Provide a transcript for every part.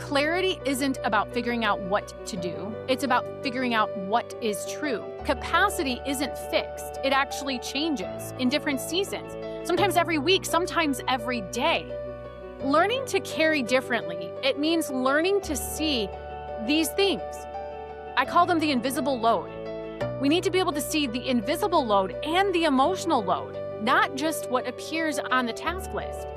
Clarity isn't about figuring out what to do. It's about figuring out what is true. Capacity isn't fixed. It actually changes in different seasons, sometimes every week, sometimes every day. Learning to carry differently, it means learning to see these things. I call them the invisible load. We need to be able to see the invisible load and the emotional load, not just what appears on the task list.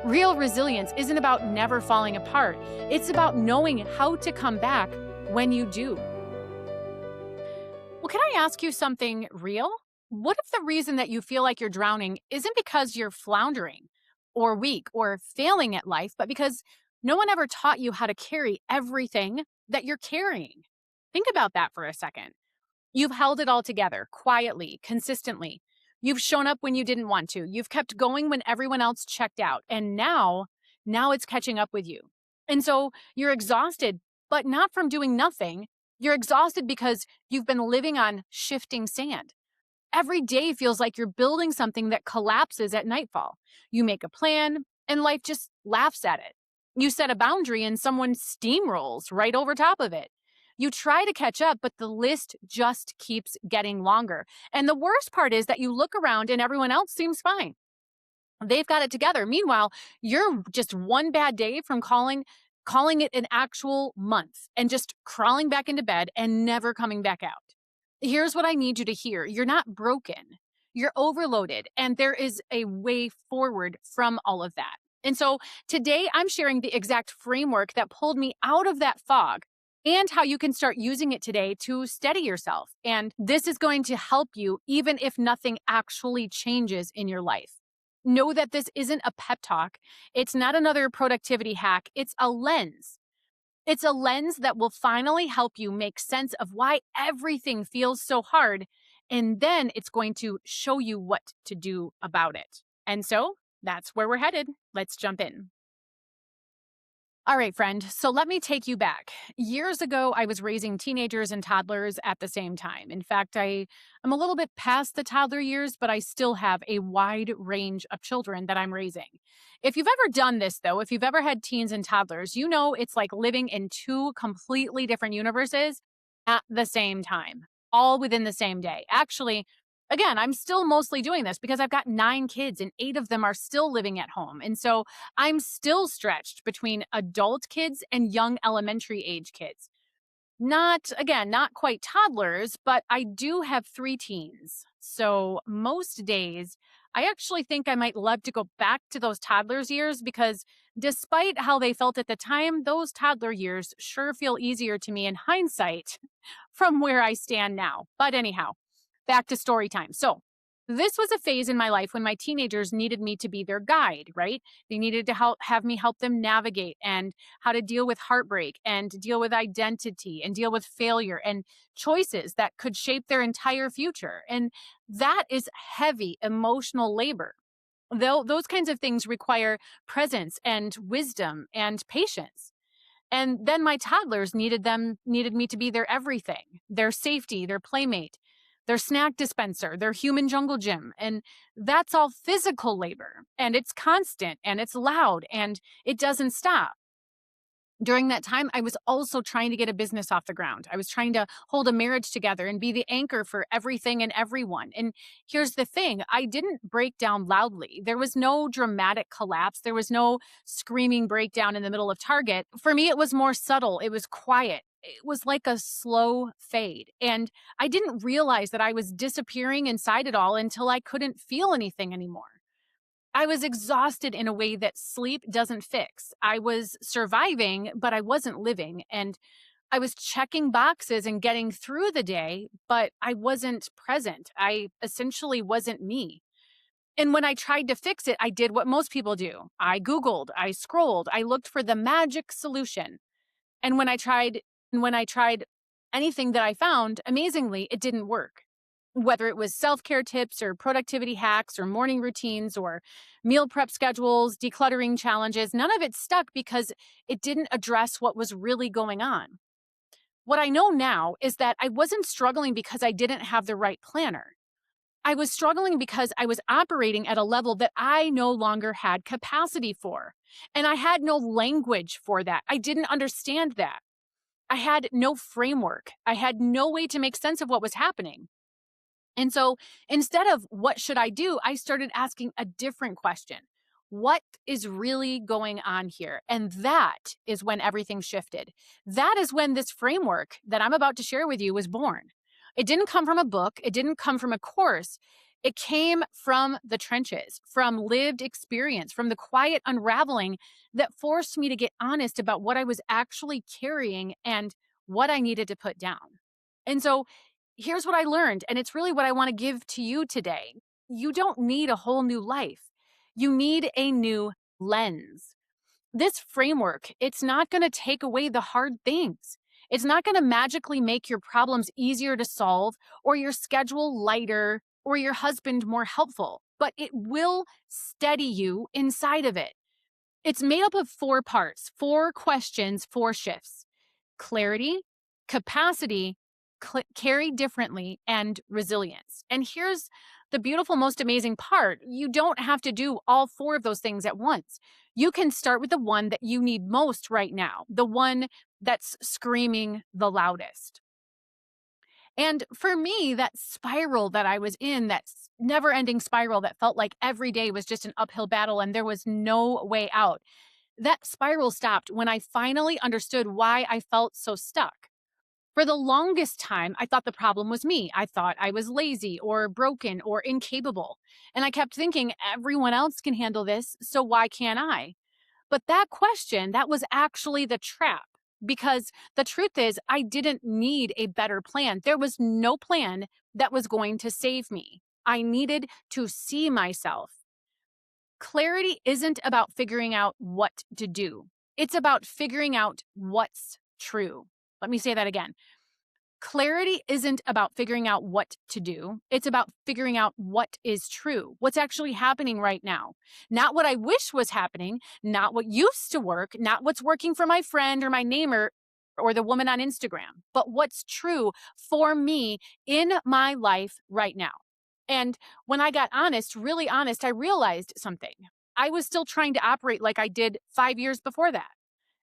Real resilience isn't about never falling apart. It's about knowing how to come back when you do. Well, can I ask you something real? What if the reason that you feel like you're drowning isn't because you're floundering or weak or failing at life, but because no one ever taught you how to carry everything that you're carrying? Think about that for a second. You've held it all together quietly, consistently. You've shown up when you didn't want to. You've kept going when everyone else checked out. And now it's catching up with you. And so you're exhausted, but not from doing nothing. You're exhausted because you've been living on shifting sand. Every day feels like you're building something that collapses at nightfall. You make a plan and life just laughs at it. You set a boundary and someone steamrolls right over top of it. You try to catch up, but the list just keeps getting longer. And the worst part is that you look around and everyone else seems fine. They've got it together. Meanwhile, you're just one bad day from calling it an actual month and just crawling back into bed and never coming back out. Here's what I need you to hear. You're not broken. You're overloaded, and there is a way forward from all of that. And so today I'm sharing the exact framework that pulled me out of that fog and how you can start using it today to steady yourself. And this is going to help you even if nothing actually changes in your life. Know that this isn't a pep talk. It's not another productivity hack. It's a lens. It's a lens that will finally help you make sense of why everything feels so hard. And then it's going to show you what to do about it. And so that's where we're headed. Let's jump in. All right, friend. So let me take you back. Years ago, I was raising teenagers and toddlers at the same time. In fact, I'm a little bit past the toddler years, but I still have a wide range of children that I'm raising. If you've ever done this, though, if you've ever had teens and toddlers, you know it's like living in two completely different universes at the same time, all within the same day. Actually, again, I'm still mostly doing this because I've got 9 kids and 8 of them are still living at home. And so I'm still stretched between adult kids and young elementary age kids. Not quite toddlers, but I do have 3 teens. So most days, I actually think I might love to go back to those toddlers years because despite how they felt at the time, those toddler years sure feel easier to me in hindsight from where I stand now. But anyhow, back to story time. So this was a phase in my life when my teenagers needed me to be their guide, right? They needed to have me help them navigate and how to deal with heartbreak and deal with identity and deal with failure and choices that could shape their entire future. And that is heavy emotional labor. Though those kinds of things require presence and wisdom and patience. And then my toddlers needed me to be their everything, their safety, their playmate, their snack dispenser, their human jungle gym. And that's all physical labor. And it's constant and it's loud and it doesn't stop. During that time, I was also trying to get a business off the ground. I was trying to hold a marriage together and be the anchor for everything and everyone. And here's the thing, I didn't break down loudly. There was no dramatic collapse. There was no screaming breakdown in the middle of Target. For me, it was more subtle. It was quiet. It was like a slow fade. And I didn't realize that I was disappearing inside it all until I couldn't feel anything anymore. I was exhausted in a way that sleep doesn't fix. I was surviving, but I wasn't living. And I was checking boxes and getting through the day, but I wasn't present. I essentially wasn't me. And when I tried to fix it, I did what most people do. I Googled, I scrolled, I looked for the magic solution. And when I tried anything that I found, amazingly, it didn't work. Whether it was self-care tips or productivity hacks or morning routines or meal prep schedules, decluttering challenges, none of it stuck because it didn't address what was really going on. What I know now is that I wasn't struggling because I didn't have the right planner. I was struggling because I was operating at a level that I no longer had capacity for. And I had no language for that. I didn't understand that. I had no framework. I had no way to make sense of what was happening. And so instead of what should I do, I started asking a different question. What is really going on here? And that is when everything shifted. That is when this framework that I'm about to share with you was born. It didn't come from a book, it didn't come from a course. It came from the trenches, from lived experience, from the quiet unraveling that forced me to get honest about what I was actually carrying and what I needed to put down. And so here's what I learned, and it's really what I want to give to you today. You don't need a whole new life. You need a new lens. This framework, it's not going to take away the hard things. It's not going to magically make your problems easier to solve or your schedule lighter or your husband more helpful, but it will steady you inside of it. It's made up of 4 parts, 4 questions, 4 shifts: clarity, capacity, carry differently, and resilience. And here's the beautiful, most amazing part. You don't have to do all 4 of those things at once. You can start with the one that you need most right now, the one that's screaming the loudest. And for me, that spiral that I was in, that never ending spiral that felt like every day was just an uphill battle and there was no way out, that spiral stopped when I finally understood why I felt so stuck. For the longest time, I thought the problem was me. I thought I was lazy or broken or incapable. And I kept thinking everyone else can handle this, so why can't I? But that question, that was actually the trap. Because the truth is, I didn't need a better plan. There was no plan that was going to save me. I needed to see myself. Clarity isn't about figuring out what to do. It's about figuring out what's true. Let me say that again. Clarity isn't about figuring out what to do. It's about figuring out what is true, what's actually happening right now. Not what I wish was happening, not what used to work, not what's working for my friend or my neighbor or the woman on Instagram, but what's true for me in my life right now. And when I got honest, really honest, I realized something. I was still trying to operate like I did 5 years before that.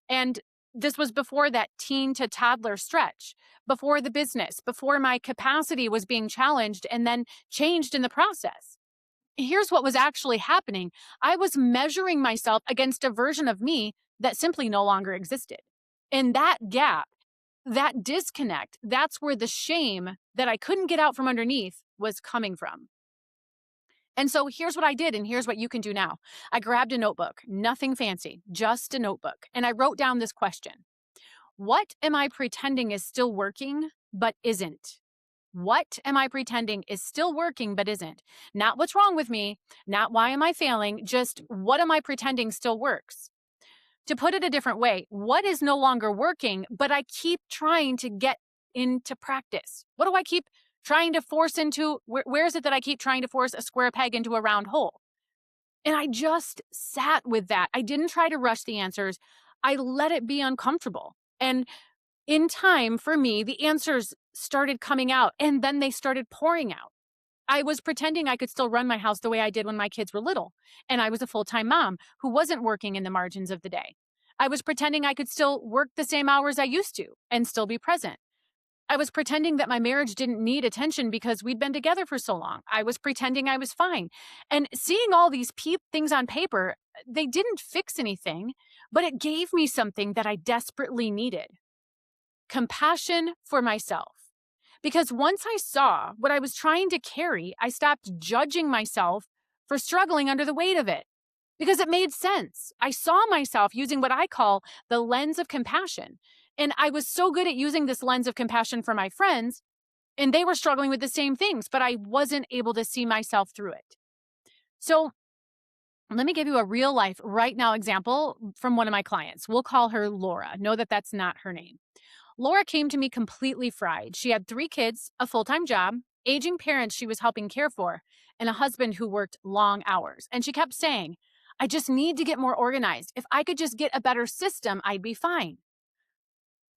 And this was before that teen to toddler stretch, before the business, before my capacity was being challenged and then changed in the process. Here's what was actually happening. I was measuring myself against a version of me that simply no longer existed. And that gap, that disconnect, that's where the shame that I couldn't get out from underneath was coming from. And so here's what I did, and here's what you can do now. I grabbed a notebook, nothing fancy, just a notebook, and I wrote down this question: what am I pretending is still working, but isn't? What am I pretending is still working, but isn't? Not what's wrong with me, not why am I failing, just what am I pretending still works? To put it a different way, what is no longer working, but I keep trying to get into practice? What do I keep trying to force into? Where is it that I keep trying to force a square peg into a round hole? And I just sat with that. I didn't try to rush the answers. I let it be uncomfortable. And in time, for me, the answers started coming out and then they started pouring out. I was pretending I could still run my house the way I did when my kids were little. And I was a full-time mom who wasn't working in the margins of the day. I was pretending I could still work the same hours I used to and still be present. I was pretending that my marriage didn't need attention because we'd been together for so long. I was pretending I was fine. And seeing all these things on paper, they didn't fix anything, but it gave me something that I desperately needed: compassion for myself. Because once I saw what I was trying to carry, I stopped judging myself for struggling under the weight of it. Because it made sense. I saw myself using what I call the lens of compassion. And I was so good at using this lens of compassion for my friends, and they were struggling with the same things, but I wasn't able to see myself through it. So let me give you a real life right now example from one of my clients. We'll call her Laura. Know that that's not her name. Laura came to me completely fried. She had 3 kids, a full-time job, aging parents she was helping care for, and a husband who worked long hours. And she kept saying, I just need to get more organized. If I could just get a better system, I'd be fine.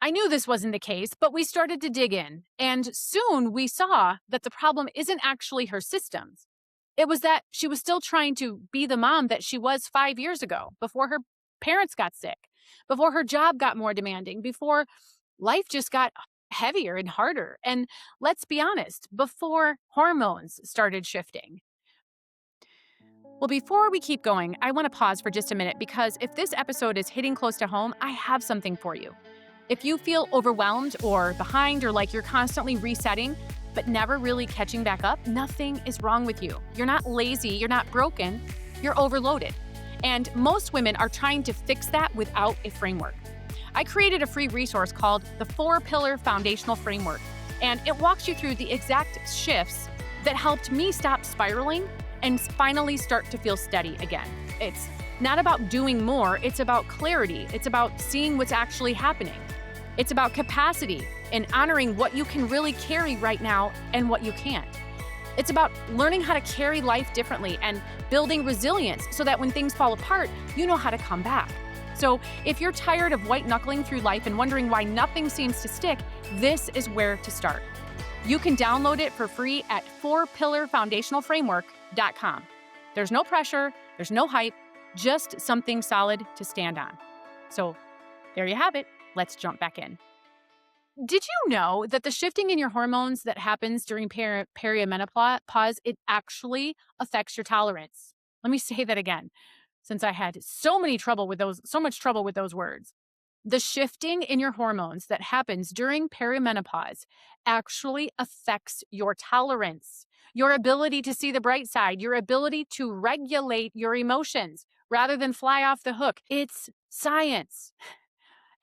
I knew this wasn't the case, but we started to dig in. And soon we saw that the problem isn't actually her systems. It was that she was still trying to be the mom that she was 5 years ago, before her parents got sick, before her job got more demanding, before life just got heavier and harder. And let's be honest, before hormones started shifting. Well, before we keep going, I want to pause for just a minute because if this episode is hitting close to home, I have something for you. If you feel overwhelmed or behind or like you're constantly resetting, but never really catching back up, nothing is wrong with you. You're not lazy, you're not broken, you're overloaded. And most women are trying to fix that without a framework. I created a free resource called the 4-Pillar Foundational Framework, and it walks you through the exact shifts that helped me stop spiraling and finally start to feel steady again. It's not about doing more, it's about clarity. It's about seeing what's actually happening. It's about capacity and honoring what you can really carry right now and what you can't. It's about learning how to carry life differently and building resilience so that when things fall apart, you know how to come back. So if you're tired of white knuckling through life and wondering why nothing seems to stick, this is where to start. You can download it for free at 4pillarfoundationalframework.com. There's no pressure, there's no hype, just something solid to stand on. So there you have it. Let's jump back in. Did you know that the shifting in your hormones that happens during perimenopause, it actually affects your tolerance? Let me say that again, since I had so much trouble with those words. The shifting in your hormones that happens during perimenopause actually affects your tolerance, your ability to see the bright side, your ability to regulate your emotions rather than fly off the hook. It's science.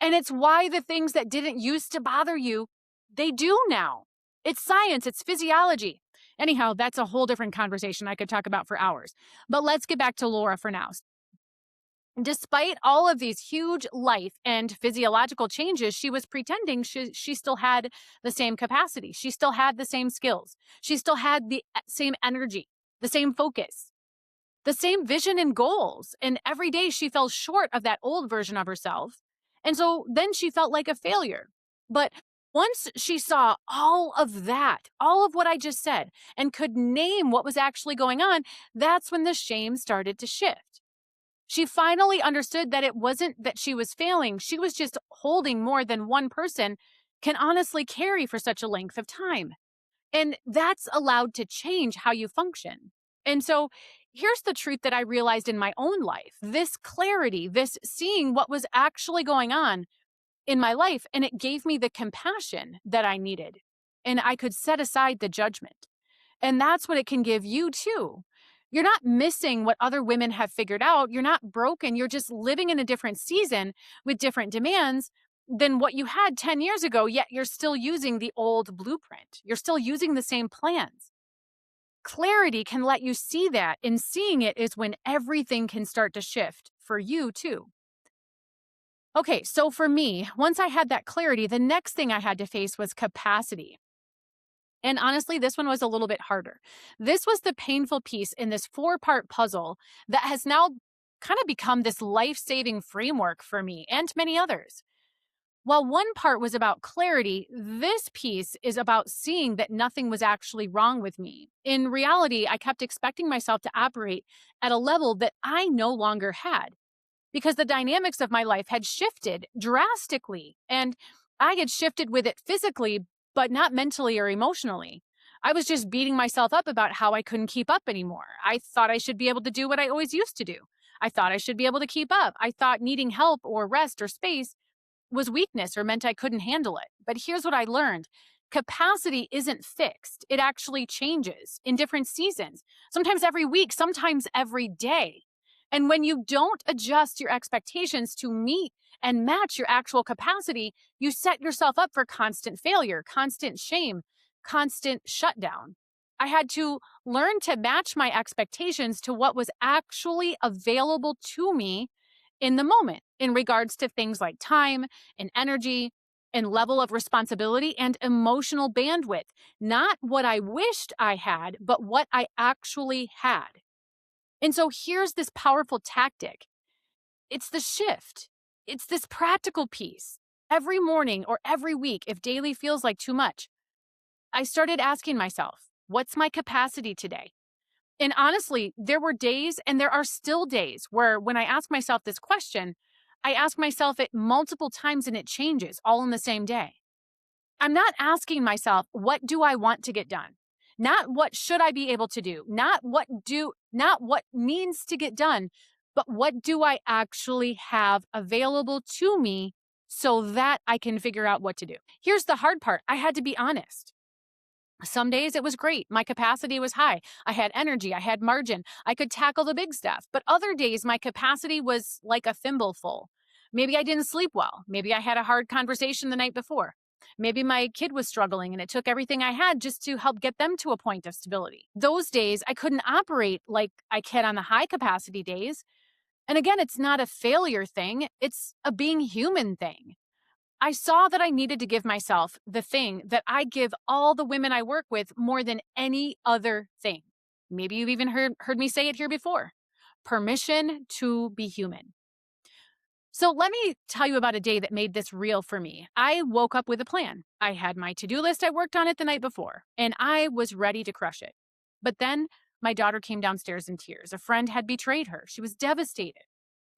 And it's why the things that didn't used to bother you, they do now. It's science, it's physiology. Anyhow, that's a whole different conversation I could talk about for hours. But let's get back to Laura for now. Despite all of these huge life and physiological changes, she was pretending she still had the same capacity. She still had the same skills. She still had the same energy, the same focus, the same vision and goals. And every day she fell short of that old version of herself. And so then she felt like a failure. But once she saw all of that, all of what I just said, and could name what was actually going on, that's when the shame started to shift. She finally understood that it wasn't that she was failing. She was just holding more than one person can honestly carry for such a length of time. And that's allowed to change how you function. And so here's the truth that I realized in my own life. This clarity, this seeing what was actually going on in my life, and it gave me the compassion that I needed. And I could set aside the judgment. And that's what it can give you too. You're not missing what other women have figured out. You're not broken. You're just living in a different season with different demands than what you had 10 years ago, yet you're still using the old blueprint. You're still using the same plans. Clarity can let you see that, and seeing it is when everything can start to shift for you too. Okay, so for me, once I had that clarity, the next thing I had to face was capacity. And honestly, this one was a little bit harder. This was the painful piece in this 4-part puzzle that has now kind of become this life-saving framework for me and many others. While one part was about clarity, this piece is about seeing that nothing was actually wrong with me. In reality, I kept expecting myself to operate at a level that I no longer had because the dynamics of my life had shifted drastically, and I had shifted with it physically, but not mentally or emotionally. I was just beating myself up about how I couldn't keep up anymore. I thought I should be able to do what I always used to do. I thought I should be able to keep up. I thought needing help or rest or space was weakness or meant I couldn't handle it. But here's what I learned. Capacity isn't fixed. It actually changes in different seasons, sometimes every week, sometimes every day. And when you don't adjust your expectations to meet and match your actual capacity, you set yourself up for constant failure, constant shame, constant shutdown. I had to learn to match my expectations to what was actually available to me in the moment in regards to things like time and energy and level of responsibility and emotional bandwidth. Not what I wished I had, but what I actually had. And so here's this powerful tactic. It's the shift. It's this practical piece. Every morning or every week, if daily feels like too much, I started asking myself, what's my capacity today? And honestly, there were days and there are still days where when I ask myself this question, I ask myself it multiple times and it changes all in the same day. I'm not asking myself, what do I want to get done? Not what should I be able to do? Not what needs to get done, but what do I actually have available to me so that I can figure out what to do? Here's the hard part. I had to be honest. Some days it was great. My capacity was high. I had energy. I had margin. I could tackle the big stuff. But other days, my capacity was like a thimble full. Maybe I didn't sleep well. Maybe I had a hard conversation the night before. Maybe my kid was struggling and it took everything I had just to help get them to a point of stability. Those days, I couldn't operate like I can on the high capacity days. And again, it's not a failure thing, it's a being human thing. I saw that I needed to give myself the thing that I give all the women I work with more than any other thing. Maybe you've even heard me say it here before. Permission to be human. So let me tell you about a day that made this real for me. I woke up with a plan. I had my to-do list. I worked on it the night before, and I was ready to crush it. But then my daughter came downstairs in tears. A friend had betrayed her. She was devastated,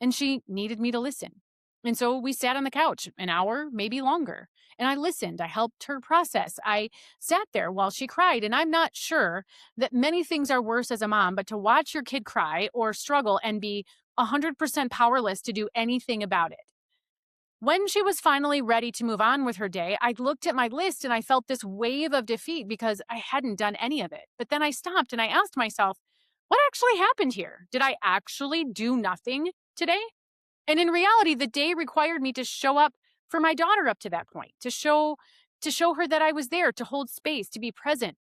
and she needed me to listen. And so we sat on the couch an hour, maybe longer. And I listened. I helped her process. I sat there while she cried. And I'm not sure that many things are worse as a mom, but to watch your kid cry or struggle and be 100% powerless to do anything about it. When she was finally ready to move on with her day, I looked at my list and I felt this wave of defeat because I hadn't done any of it. But then I stopped and I asked myself, what actually happened here? Did I actually do nothing today? And in reality, the day required me to show up for my daughter up to that point, to show her that I was there, to hold space, to be present,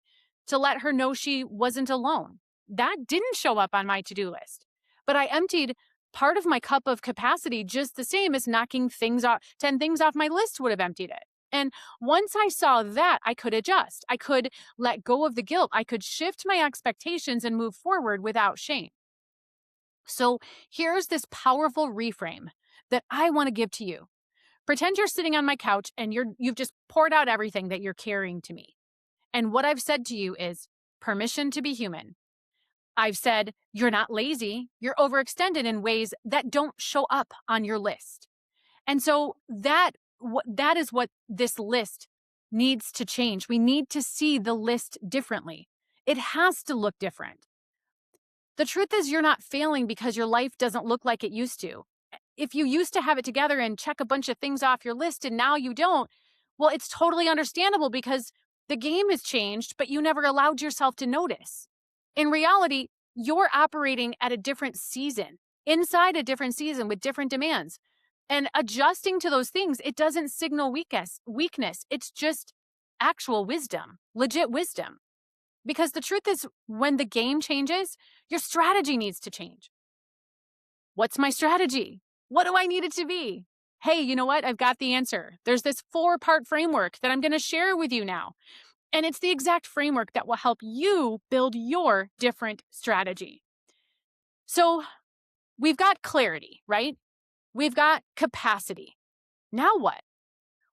to let her know she wasn't alone. That didn't show up on my to-do list. But I emptied part of my cup of capacity just the same as knocking 10 things off my list would have emptied it. And once I saw that, I could adjust. I could let go of the guilt. I could shift my expectations and move forward without shame. So here's this powerful reframe that I want to give to you. Pretend you're sitting on my couch and you've just poured out everything that you're carrying to me. And what I've said to you is permission to be human. I've said you're not lazy, you're overextended in ways that don't show up on your list. And so that is what this list needs to change. We need to see the list differently. It has to look different. The truth is, you're not failing because your life doesn't look like it used to. If you used to have it together and check a bunch of things off your list and now you don't, well, it's totally understandable because the game has changed, but you never allowed yourself to notice. In reality, you're operating at a different season, inside a different season with different demands. And adjusting to those things, it doesn't signal weakness. It's just actual wisdom, legit wisdom. Because the truth is, when the game changes, your strategy needs to change. What's my strategy? What do I need it to be? Hey, you know what? I've got the answer. There's this 4-part framework that I'm going to share with you now. And it's the exact framework that will help you build your different strategy. So we've got clarity, right? We've got capacity. Now what?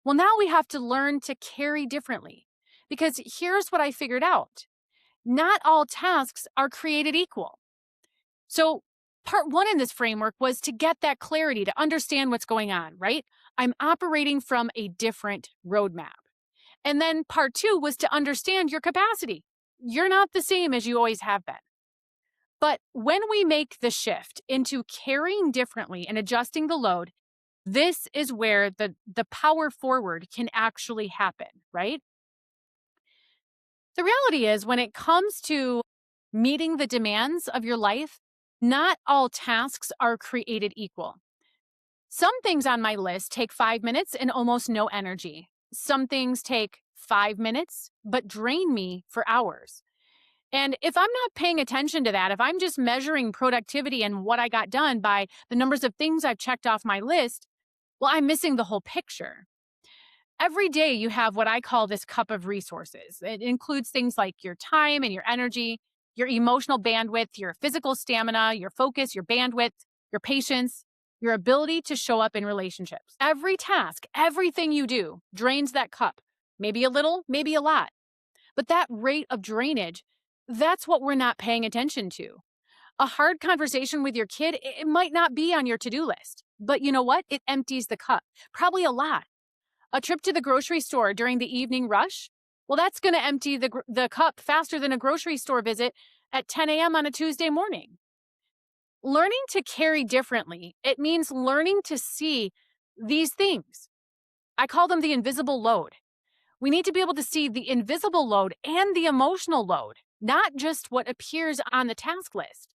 Well, now we have to learn to carry differently. Because here's what I figured out. Not all tasks are created equal. So part 1 in this framework was to get that clarity, to understand what's going on, right? I'm operating from a different roadmap. And then part 2 was to understand your capacity. You're not the same as you always have been. But when we make the shift into carrying differently and adjusting the load, this is where the power forward can actually happen, right? The reality is, when it comes to meeting the demands of your life, not all tasks are created equal. Some things on my list take 5 minutes and almost no energy. Some things take 5 minutes, but drain me for hours. And if I'm not paying attention to that, if I'm just measuring productivity and what I got done by the numbers of things I've checked off my list, well, I'm missing the whole picture. Every day you have what I call this cup of resources. It includes things like your time and your energy, your emotional bandwidth, your physical stamina, your focus, your bandwidth, your patience. your ability to show up in relationships. Every task, everything you do drains that cup. Maybe a little, maybe a lot. But that rate of drainage, that's what we're not paying attention to. A hard conversation with your kid, it might not be on your to-do list. But you know what? It empties the cup, probably a lot. A trip to the grocery store during the evening rush, well, that's going to empty the cup faster than a grocery store visit at 10 a.m. on a Tuesday morning. Learning to carry differently, it means learning to see these things. I call them the invisible load. We need to be able to see the invisible load and the emotional load, not just what appears on the task list.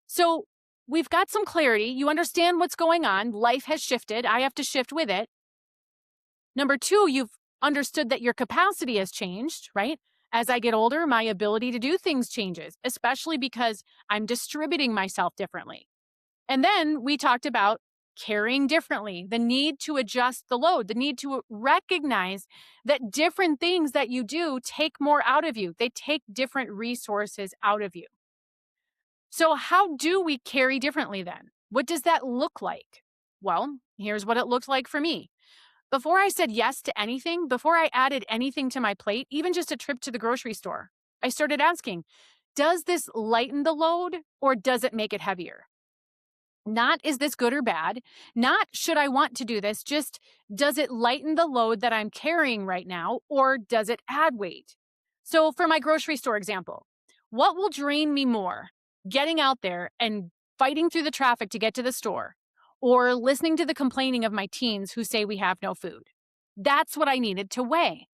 So we've got some clarity. You understand what's going on. Life has shifted. I have to shift with it. Number two, you've understood that your capacity has changed, right? As I get older, my ability to do things changes, especially because I'm distributing myself differently. And then we talked about carrying differently, the need to adjust the load, the need to recognize that different things that you do take more out of you. They take different resources out of you. So how do we carry differently then? What does that look like? Well, here's what it looked like for me. Before I said yes to anything, before I added anything to my plate, even just a trip to the grocery store, I started asking, does this lighten the load or does it make it heavier? Not, is this good or bad? Not, should I want to do this? Just, does it lighten the load that I'm carrying right now or does it add weight? So for my grocery store example, what will drain me more? Getting out there and fighting through the traffic to get to the store, or listening to the complaining of my teens who say we have no food? That's what I needed to weigh.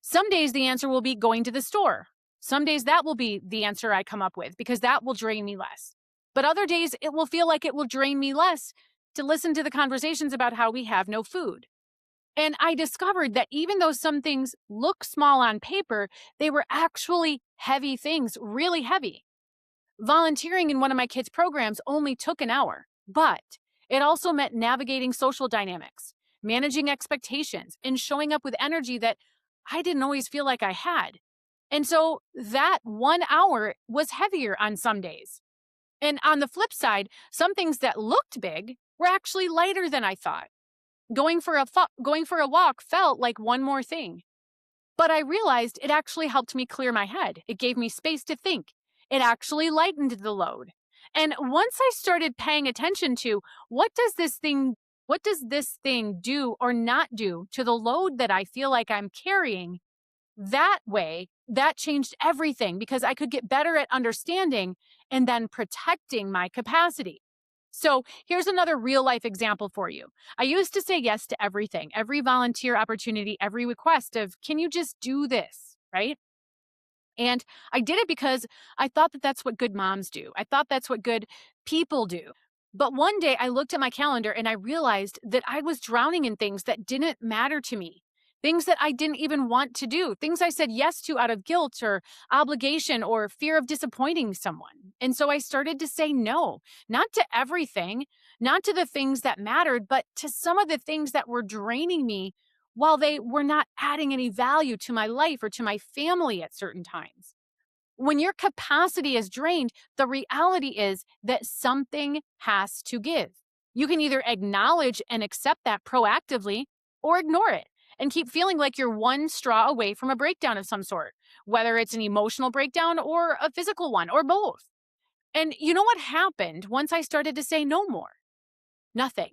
Some days the answer will be going to the store. Some days that will be the answer I come up with because that will drain me less. But other days it will feel like it will drain me less to listen to the conversations about how we have no food. And I discovered that even though some things look small on paper, they were actually heavy things, really heavy. Volunteering in one of my kids' programs only took an hour, but it also meant navigating social dynamics, managing expectations, and showing up with energy that I didn't always feel like I had. And so that 1 hour was heavier on some days. And on the flip side, some things that looked big were actually lighter than I thought. Going for a walk felt like one more thing. But I realized it actually helped me clear my head. It gave me space to think. It actually lightened the load. And once I started paying attention to what does this thing do or not do to the load that I feel like I'm carrying, that way, that changed everything because I could get better at understanding and then protecting my capacity. So here's another real life example for you. I used to say yes to everything, every volunteer opportunity, every request of, can you just do this, right? And I did it because I thought that that's what good moms do. I thought that's what good people do. But one day I looked at my calendar and I realized that I was drowning in things that didn't matter to me, things that I didn't even want to do, things I said yes to out of guilt or obligation or fear of disappointing someone. And so I started to say no, not to everything, not to the things that mattered, but to some of the things that were draining me while they were not adding any value to my life or to my family at certain times. When your capacity is drained, the reality is that something has to give. You can either acknowledge and accept that proactively or ignore it and keep feeling like you're one straw away from a breakdown of some sort, whether it's an emotional breakdown or a physical one or both. And you know what happened once I started to say no more? Nothing.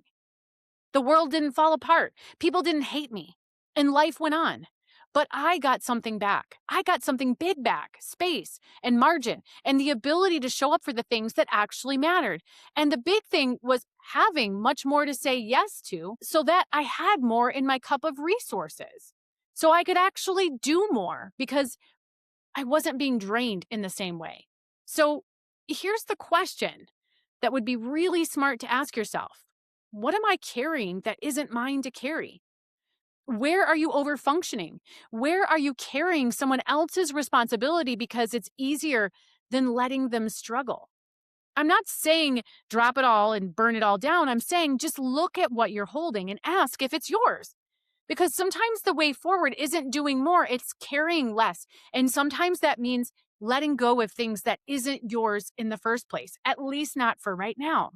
The world didn't fall apart. People didn't hate me. And life went on. But I got something back. I got something big back, space and margin and the ability to show up for the things that actually mattered. And the big thing was having much more to say yes to so that I had more in my cup of resources. So I could actually do more because I wasn't being drained in the same way. So here's the question that would be really smart to ask yourself. What am I carrying that isn't mine to carry? Where are you overfunctioning? Where are you carrying someone else's responsibility because it's easier than letting them struggle? I'm not saying drop it all and burn it all down. I'm saying just look at what you're holding and ask if it's yours. Because sometimes the way forward isn't doing more, it's carrying less. And sometimes that means letting go of things that isn't yours in the first place, at least not for right now.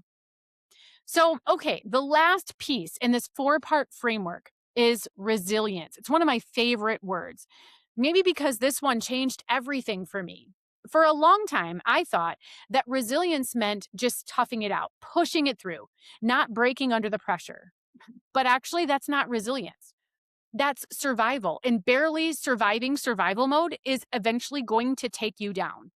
Okay, the last piece in this four-part framework is resilience. It's one of my favorite words. Maybe because this one changed everything for me. For a long time, I thought that resilience meant just toughing it out, pushing it through, not breaking under the pressure. But actually, that's not resilience. That's survival. And barely surviving survival mode is eventually going to take you down.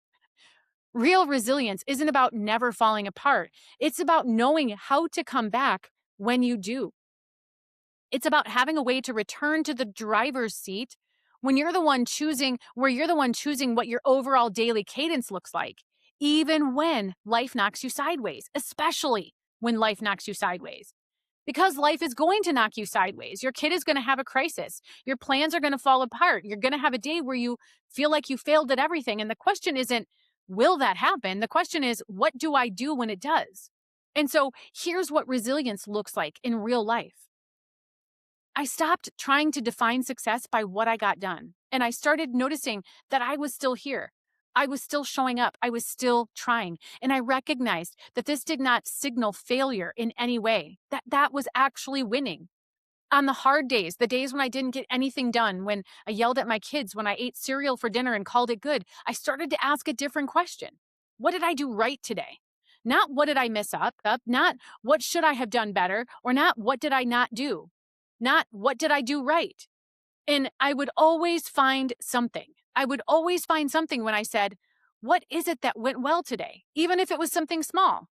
Real resilience isn't about never falling apart. It's about knowing how to come back when you do. It's about having a way to return to the driver's seat when you're the one choosing, where you're the one choosing what your overall daily cadence looks like, even when life knocks you sideways, especially when life knocks you sideways. Because life is going to knock you sideways. Your kid is going to have a crisis. Your plans are going to fall apart. You're going to have a day where you feel like you failed at everything. And the question isn't, will that happen? The question is, what do I do when it does? And so here's what resilience looks like in real life. I stopped trying to define success by what I got done. And I started noticing that I was still here. I was still showing up. I was still trying. And I recognized that this did not signal failure in any way, that was actually winning. On the hard days, the days when I didn't get anything done, when I yelled at my kids, when I ate cereal for dinner and called it good, I started to ask a different question. What did I do right today? Not what did I mess up, not what should I have done better, or not what did I not do, not what did I do right. And I would always find something. I would always find something when I said, what is it that went well today? Even if it was something small.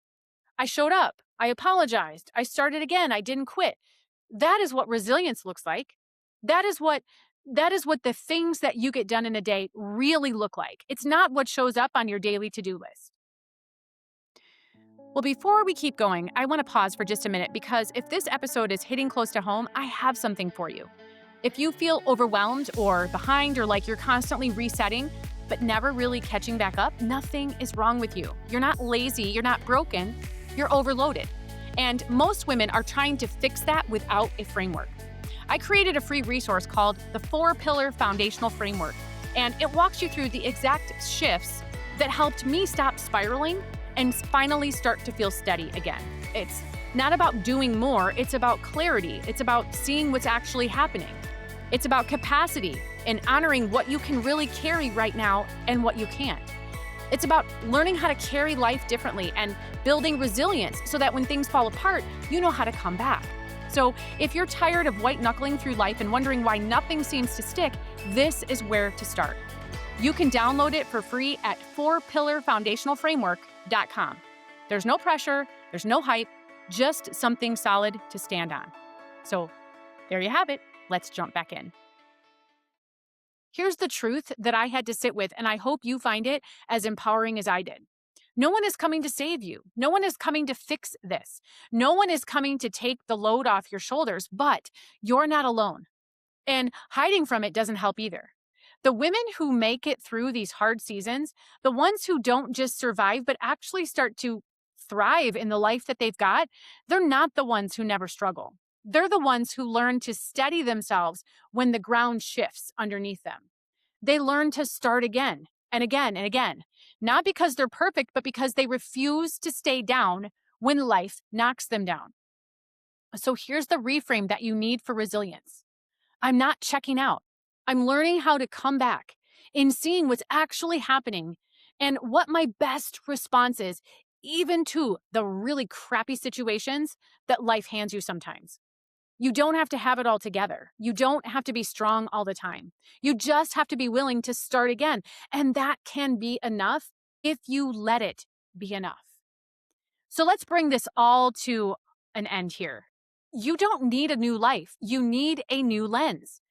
I showed up. I apologized. I started again. I didn't quit. That is what resilience looks like. That is what the things that you get done in a day really look like. It's not what shows up on your daily to-do list. Well, before we keep going, I want to pause for just a minute because if this episode is hitting close to home, I have something for you. If you feel overwhelmed or behind or like you're constantly resetting, but never really catching back up, nothing is wrong with you. You're not lazy, you're not broken, you're overloaded. And most women are trying to fix that without a framework. I created a free resource called the 4-Pillar Foundational Framework, and it walks you through the exact shifts that helped me stop spiraling and finally start to feel steady again. It's not about doing more, it's about clarity. It's about seeing what's actually happening. It's about capacity and honoring what you can really carry right now and what you can't. It's about learning how to carry life differently and building resilience so that when things fall apart, you know how to come back. So if you're tired of white knuckling through life and wondering why nothing seems to stick, this is where to start. You can download it for free at 4pillarfoundationalframework.com. There's no pressure, there's no hype, just something solid to stand on. So there you have it. Let's jump back in. Here's the truth that I had to sit with, and I hope you find it as empowering as I did. No one is coming to save you. No one is coming to fix this. No one is coming to take the load off your shoulders, but you're not alone. And hiding from it doesn't help either. The women who make it through these hard seasons, the ones who don't just survive, but actually start to thrive in the life that they've got, they're not the ones who never struggle. They're the ones who learn to steady themselves when the ground shifts underneath them. They learn to start again and again and again, not because they're perfect, but because they refuse to stay down when life knocks them down. So here's the reframe that you need for resilience. I'm not checking out. I'm learning how to come back in seeing what's actually happening and what my best response is, even to the really crappy situations that life hands you sometimes. You don't have to have it all together. You don't have to be strong all the time. You just have to be willing to start again. And that can be enough if you let it be enough. So let's bring this all to an end here. You don't need a new life. You need a new lens.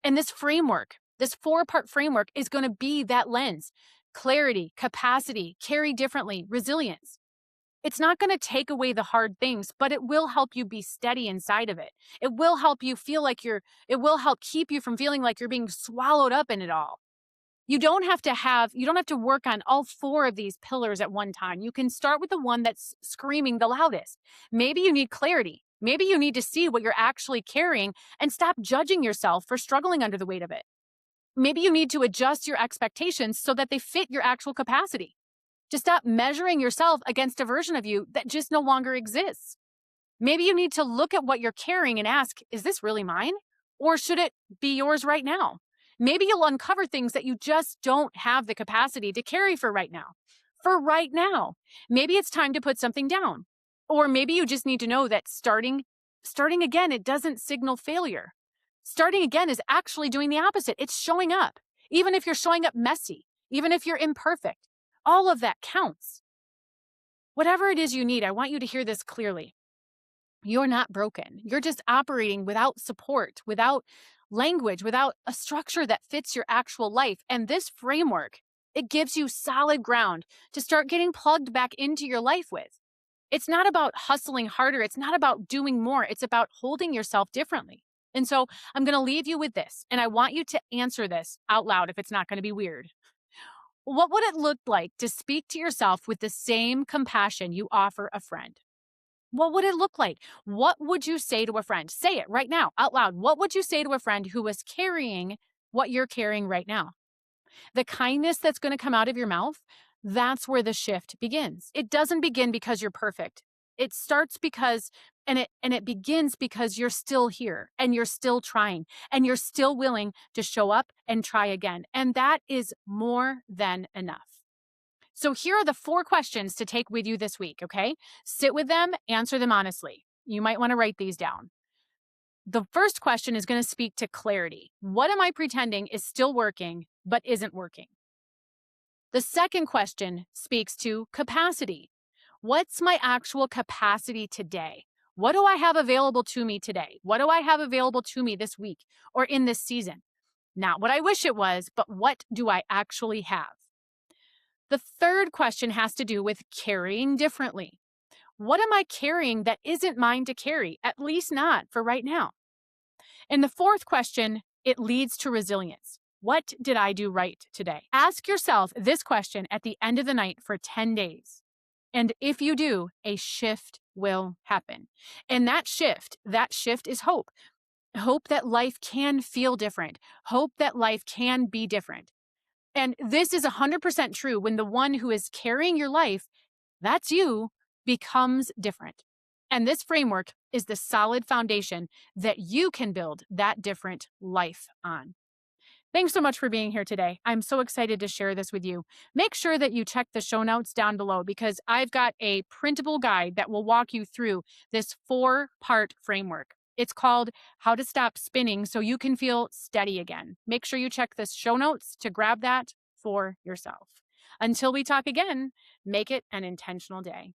And this framework, this 4-part framework is going to be that lens. Clarity, capacity, carry differently, resilience. It's not going to take away the hard things, but it will help you be steady inside of it. It will help you feel like it will help keep you from feeling like you're being swallowed up in it all. You don't have to work on all 4 of these pillars at one time. You can start with the one that's screaming the loudest. Maybe you need clarity. Maybe you need to see what you're actually carrying and stop judging yourself for struggling under the weight of it. Maybe you need to adjust your expectations so that they fit your actual capacity. To stop measuring yourself against a version of you that just no longer exists. Maybe you need to look at what you're carrying and ask, is this really mine? Or should it be yours right now? Maybe you'll uncover things that you just don't have the capacity to carry for right now. For right now. Maybe it's time to put something down. Or maybe you just need to know that starting again, it doesn't signal failure. Starting again is actually doing the opposite. It's showing up. Even if you're showing up messy, even if you're imperfect, all of that counts. Whatever it is you need, I want you to hear this clearly. You're not broken. You're just operating without support, without language, without a structure that fits your actual life. And this framework, it gives you solid ground to start getting plugged back into your life with. It's not about hustling harder. It's not about doing more. It's about holding yourself differently. And so I'm going to leave you with this, and I want you to answer this out loud if it's not going to be weird. What would it look like to speak to yourself with the same compassion you offer a friend? What would it look like? What would you say to a friend? Say it right now, out loud. What would you say to a friend who was carrying what you're carrying right now? The kindness that's going to come out of your mouth, that's where the shift begins. It doesn't begin because you're perfect. It starts because, and it begins because you're still here and you're still trying and you're still willing to show up and try again. And that is more than enough. So here are the 4 questions to take with you this week, okay? Sit with them, answer them honestly. You might want to write these down. The first question is going to speak to clarity. What am I pretending is still working but isn't working? The second question speaks to capacity. What's my actual capacity today? What do I have available to me today? What do I have available to me this week or in this season? Not what I wish it was, but what do I actually have? The third question has to do with carrying differently. What am I carrying that isn't mine to carry? At least not for right now. And the fourth question, it leads to resilience. What did I do right today? Ask yourself this question at the end of the night for 10 days. And if you do, a shift will happen. And that shift is hope. Hope that life can feel different. Hope that life can be different. And this is 100% true when the one who is carrying your life, that's you, becomes different. And this framework is the solid foundation that you can build that different life on. Thanks so much for being here today. I'm so excited to share this with you. Make sure that you check the show notes down below because I've got a printable guide that will walk you through this 4-part framework. It's called How to Stop Spinning So You Can Feel Steady Again. Make sure you check the show notes to grab that for yourself. Until we talk again, make it an intentional day.